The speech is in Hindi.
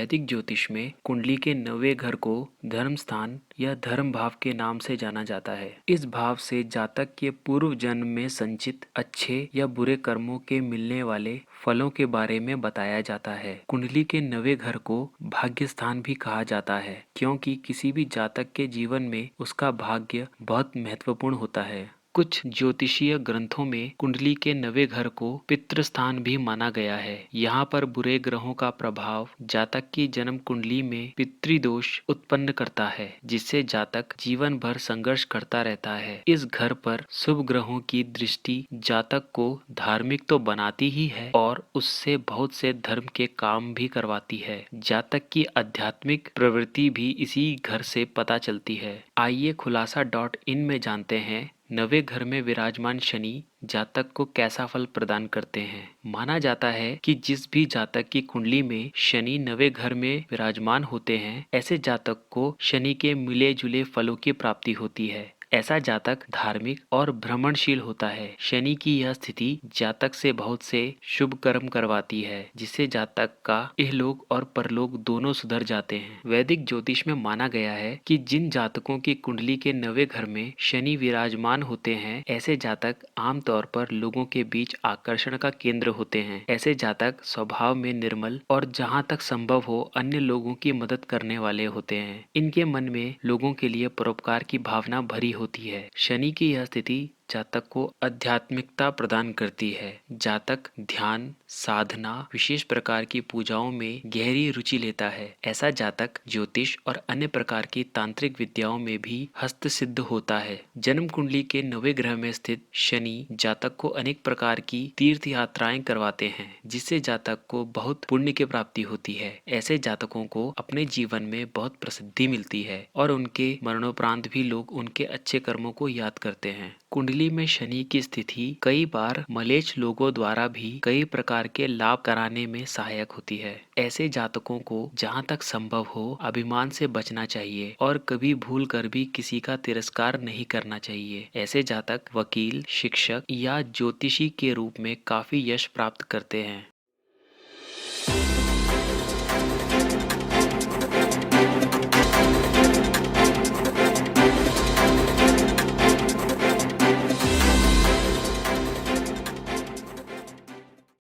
वैदिक ज्योतिष में कुंडली के 9वें घर को धर्म स्थान या धर्म भाव के नाम से जाना जाता है। इस भाव से जातक के पूर्व जन्म में संचित अच्छे या बुरे कर्मों के मिलने वाले फलों के बारे में बताया जाता है। कुंडली के 9वें घर को भाग्य स्थान भी कहा जाता है, क्योंकि किसी भी जातक के जीवन में उसका भाग्य बहुत महत्वपूर्ण होता है। कुछ ज्योतिषीय ग्रंथों में कुंडली के 9वें घर को पितृ स्थान भी माना गया है। यहाँ पर बुरे ग्रहों का प्रभाव जातक की जन्म कुंडली में पितृदोष उत्पन्न करता है, जिससे जातक जीवन भर संघर्ष करता रहता है। इस घर पर शुभ ग्रहों की दृष्टि जातक को धार्मिक तो बनाती ही है और उससे बहुत से धर्म के काम भी करवाती है। जातक की आध्यात्मिक प्रवृत्ति भी इसी घर से पता चलती है। आइए खुलासा.in में जानते हैं 9वें घर में विराजमान शनि जातक को कैसा फल प्रदान करते हैं। माना जाता है कि जिस भी जातक की कुंडली में शनि 9वें घर में विराजमान होते हैं, ऐसे जातक को शनि के मिले जुले फलों की प्राप्ति होती है। ऐसा जातक धार्मिक और भ्रमणशील होता है। शनि की यह स्थिति जातक से बहुत से शुभ कर्म करवाती है, जिससे जातक का इहलोक और परलोक दोनों सुधर जाते हैं। वैदिक ज्योतिष में माना गया है कि जिन जातकों की कुंडली के 9वें घर में शनि विराजमान होते हैं, ऐसे जातक आमतौर पर लोगों के बीच आकर्षण का केंद्र होते हैं। ऐसे जातक स्वभाव में निर्मल और जहाँ तक संभव हो अन्य लोगों की मदद करने वाले होते हैं। इनके मन में लोगों के लिए परोपकार की भावना भरी होती है। शनि की यह स्थिति जातक को आध्यात्मिकता प्रदान करती है। जातक ध्यान, साधना, विशेष प्रकार की पूजाओं में गहरी रुचि लेता है। ऐसा जातक ज्योतिष और अन्य प्रकार की तांत्रिक विद्याओं में भी हस्त सिद्ध होता है। जन्म कुंडली के 9वें ग्रह में स्थित शनि जातक को अनेक प्रकार की तीर्थ यात्राएं करवाते हैं, जिससे जातक को बहुत पुण्य की प्राप्ति होती है। ऐसे जातकों को अपने जीवन में बहुत प्रसिद्धि मिलती है और उनके मरणोपरांत भी लोग उनके अच्छे कर्मों को याद करते हैं। कुंडली में शनि की स्थिति कई बार मलेच्छ लोगों द्वारा भी कई प्रकार के लाभ कराने में सहायक होती है। ऐसे जातकों को जहाँ तक संभव हो अभिमान से बचना चाहिए और कभी भूल कर भी किसी का तिरस्कार नहीं करना चाहिए। ऐसे जातक वकील, शिक्षक या ज्योतिषी के रूप में काफी यश प्राप्त करते हैं।